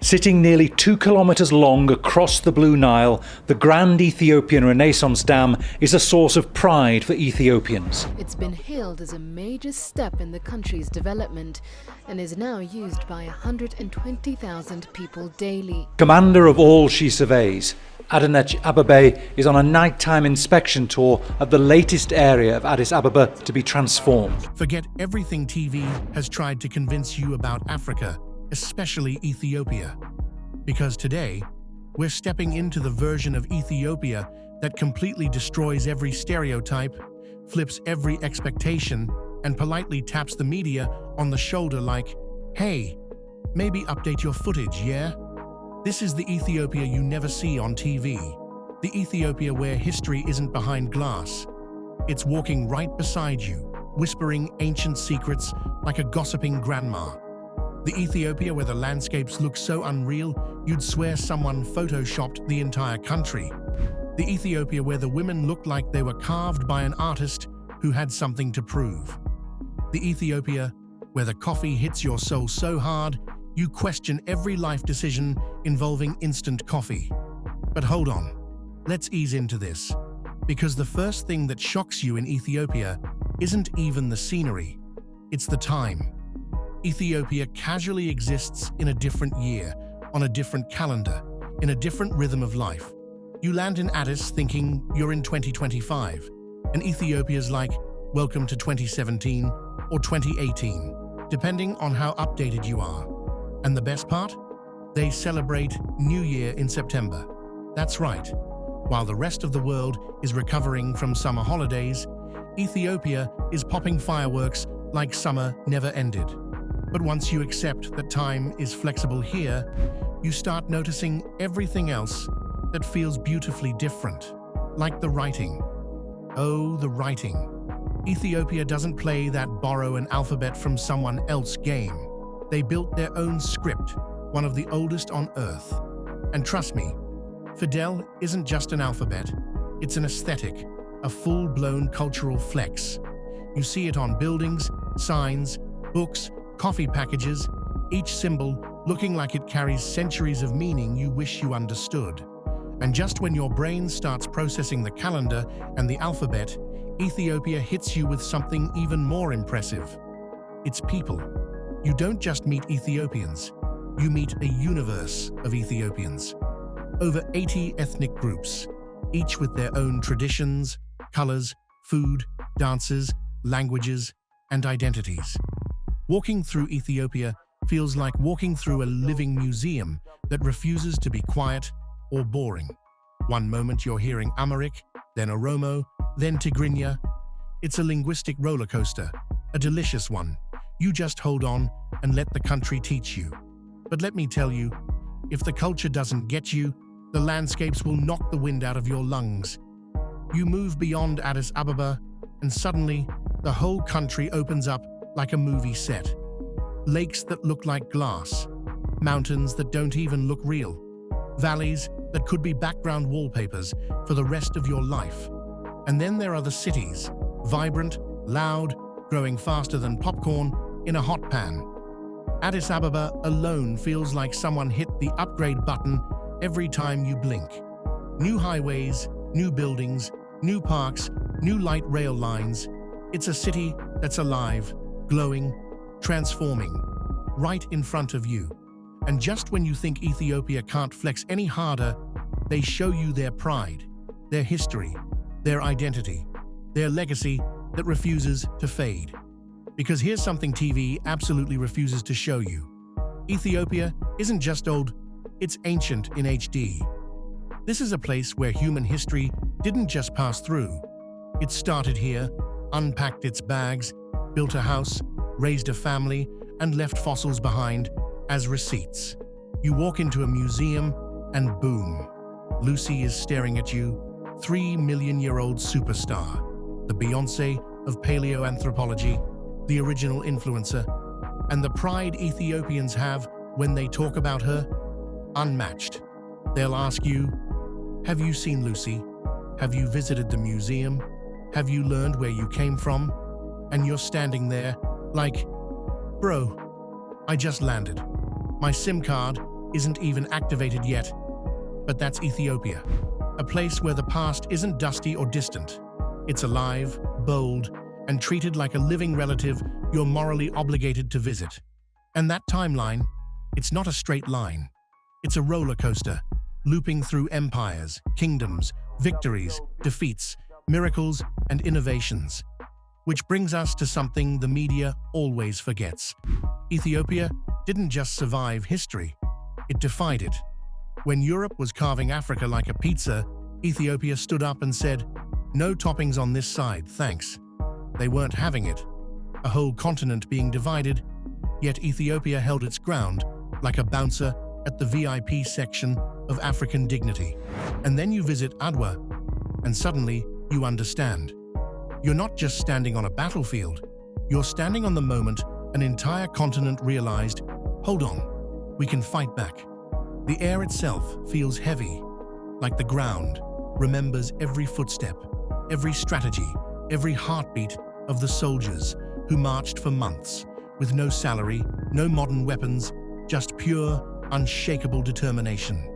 Sitting nearly 2 kilometres long across the Blue Nile, the Grand Ethiopian Renaissance Dam is a source of pride for Ethiopians. It's been hailed as a major step in the country's development and is now used by 120,000 people daily. Commander of all she surveys, Addis Ababa is on a nighttime inspection tour of the latest area of Addis Ababa to be transformed. Forget everything TV has tried to convince you about Africa, especially Ethiopia. Because today, we're stepping into the version of Ethiopia that completely destroys every stereotype, flips every expectation, and politely taps the media on the shoulder like, hey, maybe update your footage, yeah? This is the Ethiopia you never see on TV. The Ethiopia where history isn't behind glass. It's walking right beside you, whispering ancient secrets like a gossiping grandma. The Ethiopia where the landscapes look so unreal, you'd swear someone photoshopped the entire country. The Ethiopia where the women looked like they were carved by an artist who had something to prove. The Ethiopia where the coffee hits your soul so hard, you question every life decision involving instant coffee. But hold on, let's ease into this. Because the first thing that shocks you in Ethiopia isn't even the scenery, it's the time. Ethiopia casually exists in a different year, on a different calendar, in a different rhythm of life. You land in Addis thinking you're in 2025, and Ethiopia's like, welcome to 2017 or 2018, depending on how updated you are. And the best part? They celebrate New Year in September. That's right. While the rest of the world is recovering from summer holidays, Ethiopia is popping fireworks like summer never ended. But once you accept that time is flexible here, you start noticing everything else that feels beautifully different, like the writing. Oh, the writing. Ethiopia doesn't play that borrow an alphabet from someone else game. They built their own script, one of the oldest on Earth. And trust me, Fidel isn't just an alphabet, it's an aesthetic, a full-blown cultural flex. You see it on buildings, signs, books, coffee packages, each symbol looking like it carries centuries of meaning you wish you understood. And just when your brain starts processing the calendar and the alphabet, Ethiopia hits you with something even more impressive. It's people. You don't just meet Ethiopians, you meet a universe of Ethiopians. Over 80 ethnic groups, each with their own traditions, colors, food, dances, languages, and identities. Walking through Ethiopia feels like walking through a living museum that refuses to be quiet or boring. One moment you're hearing Amharic, then Oromo, then Tigrinya. It's a linguistic roller coaster, a delicious one. You just hold on and let the country teach you. But let me tell you, if the culture doesn't get you, the landscapes will knock the wind out of your lungs. You move beyond Addis Ababa, and suddenly, the whole country opens up like a movie set. Lakes that look like glass, mountains that don't even look real, valleys that could be background wallpapers for the rest of your life. And then there are the cities, vibrant, loud, growing faster than popcorn in a hot pan. Addis Ababa alone feels like someone hit the upgrade button every time you blink. New highways, new buildings, new parks, new light rail lines. It's a city that's alive, glowing, transforming, right in front of you. And just when you think Ethiopia can't flex any harder, they show you their pride, their history, their identity, their legacy that refuses to fade. Because here's something TV absolutely refuses to show you. Ethiopia isn't just old, it's ancient in HD. This is a place where human history didn't just pass through. It started here, unpacked its bags, built a house, raised a family, and left fossils behind as receipts. You walk into a museum, and boom, Lucy is staring at you, 3-million-year-old superstar, the Beyoncé of paleoanthropology, the original influencer, and the pride Ethiopians have when they talk about her, unmatched. They'll ask you, have you seen Lucy? Have you visited the museum? Have you learned where you came from? And you're standing there like, bro, I just landed. My SIM card isn't even activated yet. But that's Ethiopia, a place where the past isn't dusty or distant. It's alive, bold, and treated like a living relative you're morally obligated to visit. And that timeline, it's not a straight line. It's a roller coaster, looping through empires, kingdoms, victories, defeats, miracles, and innovations. Which brings us to something the media always forgets. Ethiopia didn't just survive history, it defied it. When Europe was carving Africa like a pizza, Ethiopia stood up and said, "No toppings on this side, thanks." They weren't having it. A whole continent being divided, yet Ethiopia held its ground like a bouncer at the VIP section of African dignity. And then you visit Adwa, and suddenly you understand. You're not just standing on a battlefield, you're standing on the moment an entire continent realized, hold on, we can fight back. The air itself feels heavy, like the ground remembers every footstep, every strategy, every heartbeat of the soldiers who marched for months with no salary, no modern weapons, just pure, unshakable determination.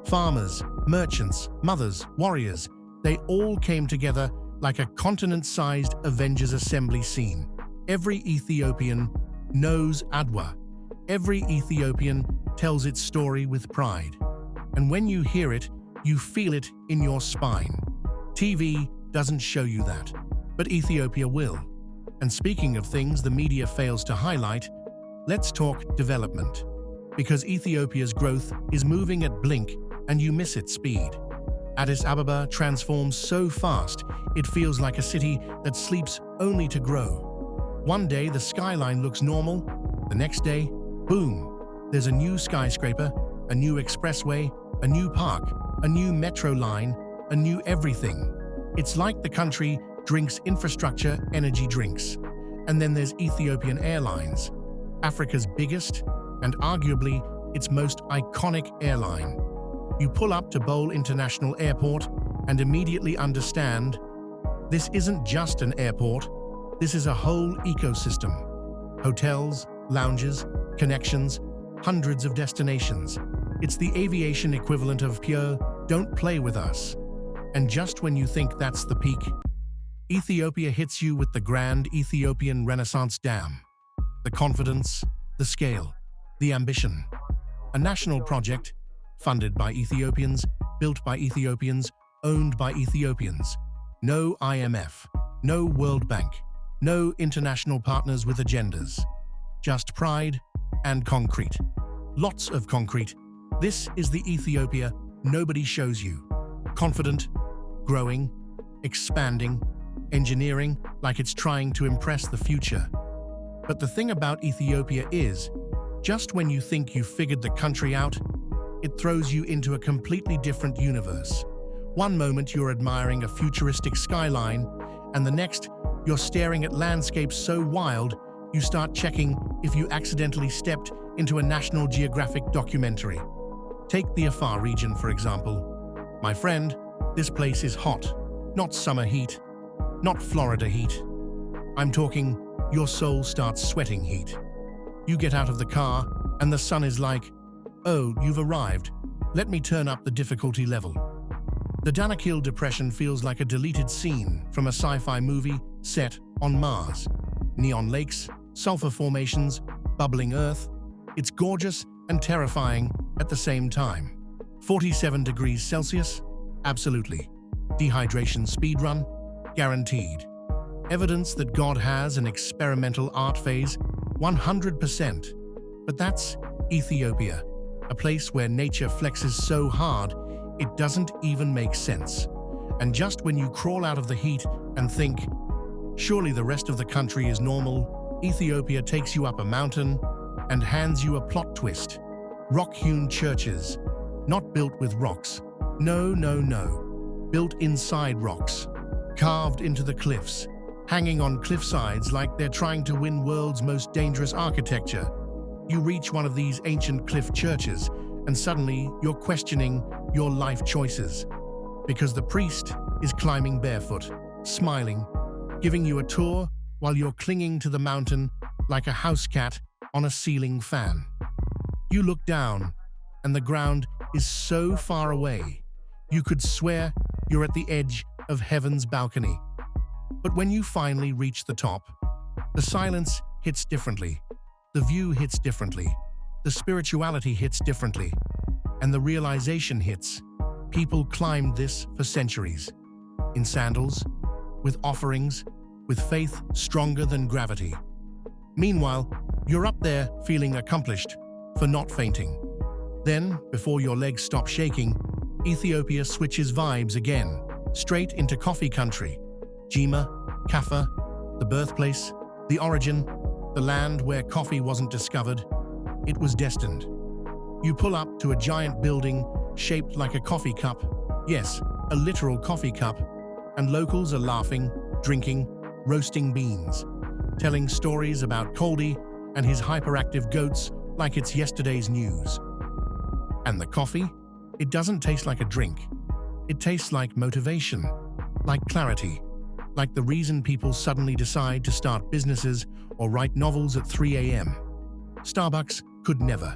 Farmers, merchants, mothers, warriors, they all came together like a continent-sized Avengers Assembly scene. Every Ethiopian knows Adwa. Every Ethiopian tells its story with pride. And when you hear it, you feel it in your spine. TV doesn't show you that, but Ethiopia will. And speaking of things the media fails to highlight, let's talk development. Because Ethiopia's growth is moving at blink and you miss its speed. Addis Ababa transforms so fast, it feels like a city that sleeps only to grow. One day the skyline looks normal, the next day, boom, there's a new skyscraper, a new expressway, a new park, a new metro line, a new everything. It's like the country drinks infrastructure energy drinks. And then there's Ethiopian Airlines, Africa's biggest and arguably its most iconic airline. You pull up to Bole International Airport and immediately understand this isn't just an airport, this is a whole ecosystem. Hotels, lounges, connections, hundreds of destinations. It's the aviation equivalent of pure, don't play with us. And just when you think that's the peak, Ethiopia hits you with the grand Ethiopian Renaissance Dam. The confidence, the scale, the ambition. A national project, funded by Ethiopians, built by Ethiopians, owned by Ethiopians. No IMF, no World Bank, no international partners with agendas. Just pride and concrete. Lots of concrete. This is the Ethiopia nobody shows you. Confident, growing, expanding, engineering like it's trying to impress the future. But the thing about Ethiopia is, just when you think you've figured the country out, it throws you into a completely different universe. One moment you're admiring a futuristic skyline, and the next you're staring at landscapes so wild you start checking if you accidentally stepped into a National Geographic documentary. Take the Afar region, for example. My friend, this place is hot, not summer heat, not Florida heat. I'm talking your soul starts sweating heat. You get out of the car, and the sun is like, oh, you've arrived. Let me turn up the difficulty level. The Danakil Depression feels like a deleted scene from a sci-fi movie set on Mars. Neon lakes, sulfur formations, bubbling earth. It's gorgeous and terrifying at the same time. 47 degrees Celsius? Absolutely. Dehydration speedrun? Guaranteed. Evidence that God has an experimental art phase? 100%. But that's Ethiopia, a place where nature flexes so hard it doesn't even make sense. And just when you crawl out of the heat and think, surely the rest of the country is normal, Ethiopia takes you up a mountain and hands you a plot twist. Rock-hewn churches, not built with rocks. No, no, no. Built inside rocks, carved into the cliffs, hanging on cliff sides like they're trying to win world's most dangerous architecture. You reach one of these ancient cliff churches, and suddenly you're questioning your life choices. Because the priest is climbing barefoot, smiling, giving you a tour while you're clinging to the mountain like a house cat on a ceiling fan. You look down, and the ground is so far away, you could swear you're at the edge of heaven's balcony. But when you finally reach the top, the silence hits differently, the view hits differently, the spirituality hits differently, and the realization hits. People climbed this for centuries, in sandals, with offerings, with faith stronger than gravity. Meanwhile, you're up there feeling accomplished for not fainting. Then, before your legs stop shaking, Ethiopia switches vibes again, straight into coffee country. Jima, Kaffa, the birthplace, the origin, the land where coffee wasn't discovered. It was destined. You pull up to a giant building shaped like a coffee cup. Yes, a literal coffee cup. And locals are laughing, drinking, roasting beans, telling stories about Koldi and his hyperactive goats like it's yesterday's news. And the coffee? It doesn't taste like a drink. It tastes like motivation, like clarity, like the reason people suddenly decide to start businesses or write novels at 3 a.m. Starbucks could never.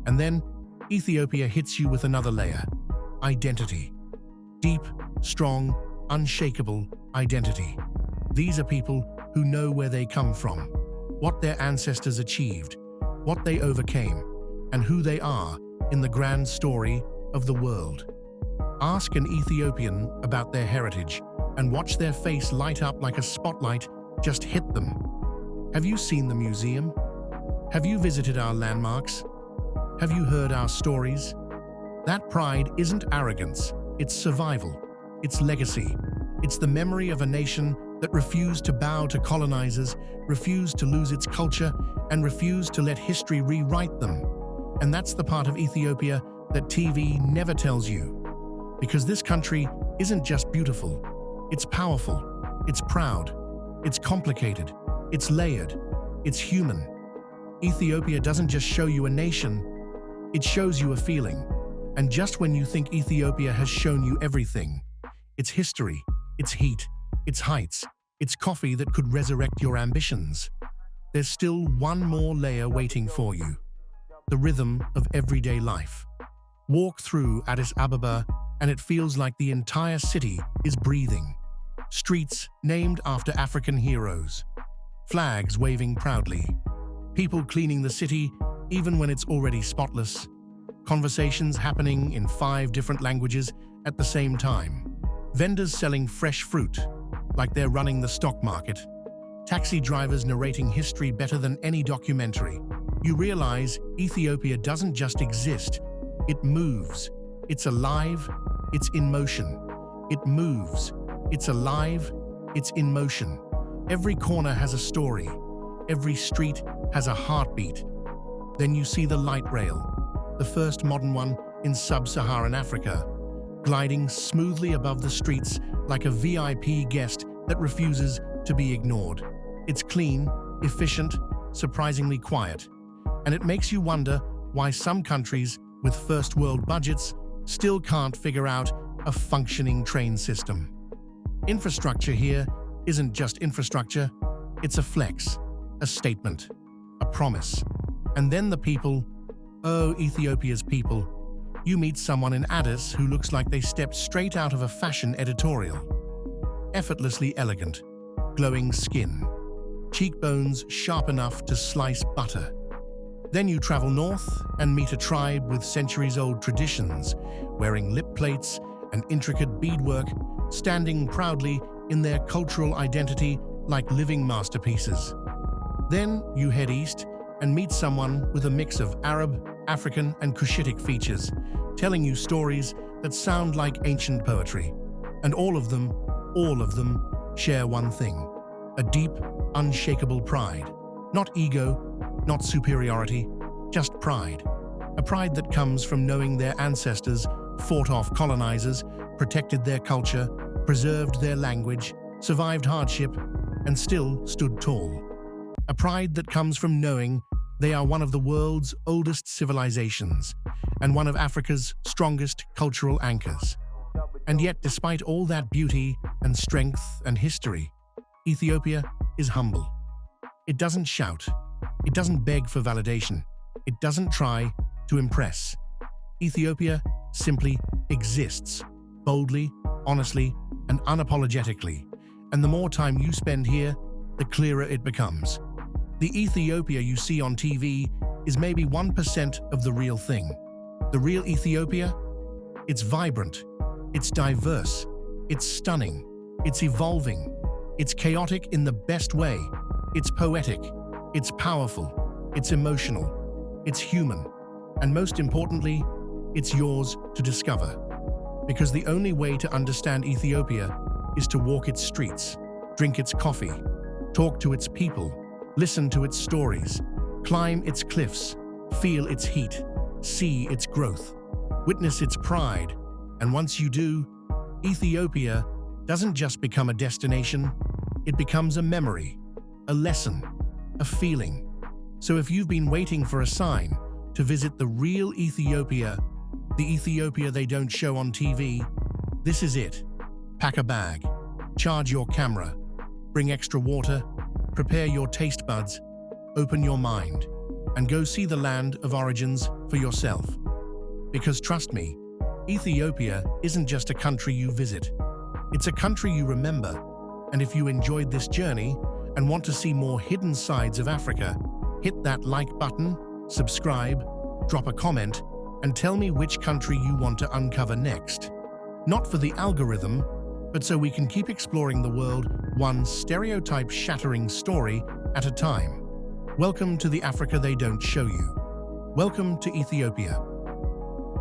And then, Ethiopia hits you with another layer. Identity. Deep, strong, unshakable identity. These are people who know where they come from, what their ancestors achieved, what they overcame, and who they are in the grand story of the world. Ask an Ethiopian about their heritage and watch their face light up like a spotlight just hit them. Have you seen the museum? Have you visited our landmarks? Have you heard our stories? That pride isn't arrogance, it's survival, it's legacy. It's the memory of a nation that refused to bow to colonizers, refused to lose its culture, and refused to let history rewrite them. And that's the part of Ethiopia that TV never tells you. Because this country isn't just beautiful, it's powerful, it's proud, it's complicated, it's layered, it's human. Ethiopia doesn't just show you a nation, it shows you a feeling. And just when you think Ethiopia has shown you everything, its history, its heat, its heights, its coffee that could resurrect your ambitions, there's still one more layer waiting for you. The rhythm of everyday life. Walk through Addis Ababa and it feels like the entire city is breathing. Streets named after African heroes. Flags waving proudly. People cleaning the city even when it's already spotless. Conversations happening in 5 different languages at the same time. Vendors selling fresh fruit, like they're running the stock market. Taxi drivers narrating history better than any documentary. You realize Ethiopia doesn't just exist, it moves. It's alive, it's in motion. It moves, it's alive, it's in motion. Every corner has a story. Every street has a heartbeat. Then you see the light rail, the first modern one in sub-Saharan Africa, gliding smoothly above the streets like a VIP guest that refuses to be ignored. It's clean, efficient, surprisingly quiet, and it makes you wonder why some countries with first world budgets still can't figure out a functioning train system. Infrastructure here isn't just infrastructure, it's a flex, a statement, a promise. And then the people, oh, Ethiopia's people. You meet someone in Addis who looks like they stepped straight out of a fashion editorial. Effortlessly elegant, glowing skin, cheekbones sharp enough to slice butter. Then you travel north and meet a tribe with centuries-old traditions, wearing lip plates and intricate beadwork, standing proudly in their cultural identity like living masterpieces. Then you head east and meet someone with a mix of Arab, African, and Cushitic features, telling you stories that sound like ancient poetry. And all of them share one thing: a deep, unshakable pride. Not ego, not superiority, just pride. A pride that comes from knowing their ancestors fought off colonizers, protected their culture, preserved their language, survived hardship, and still stood tall. A pride that comes from knowing they are one of the world's oldest civilizations and one of Africa's strongest cultural anchors. And yet, despite all that beauty and strength and history, Ethiopia is humble. It doesn't shout. It doesn't beg for validation. It doesn't try to impress. Ethiopia simply exists, boldly, honestly, and unapologetically. And the more time you spend here, the clearer it becomes. The Ethiopia you see on TV is maybe 1% of the real thing. The real Ethiopia? It's vibrant, it's diverse, it's stunning, it's evolving, it's chaotic in the best way, it's poetic, it's powerful, it's emotional, it's human, and most importantly, it's yours to discover. Because the only way to understand Ethiopia is to walk its streets, drink its coffee, talk to its people, listen to its stories, climb its cliffs, feel its heat, see its growth, witness its pride, and once you do, Ethiopia doesn't just become a destination, it becomes a memory, a lesson, a feeling. So if you've been waiting for a sign to visit the real Ethiopia, the Ethiopia they don't show on TV, this is it. Pack a bag, charge your camera, bring extra water, prepare your taste buds, open your mind, and go see the land of origins for yourself. Because trust me, Ethiopia isn't just a country you visit. It's a country you remember. And if you enjoyed this journey and want to see more hidden sides of Africa, hit that like button, subscribe, drop a comment, and tell me which country you want to uncover next. Not for the algorithm, but so we can keep exploring the world one stereotype-shattering story at a time. Welcome to the Africa they don't show you. Welcome to Ethiopia.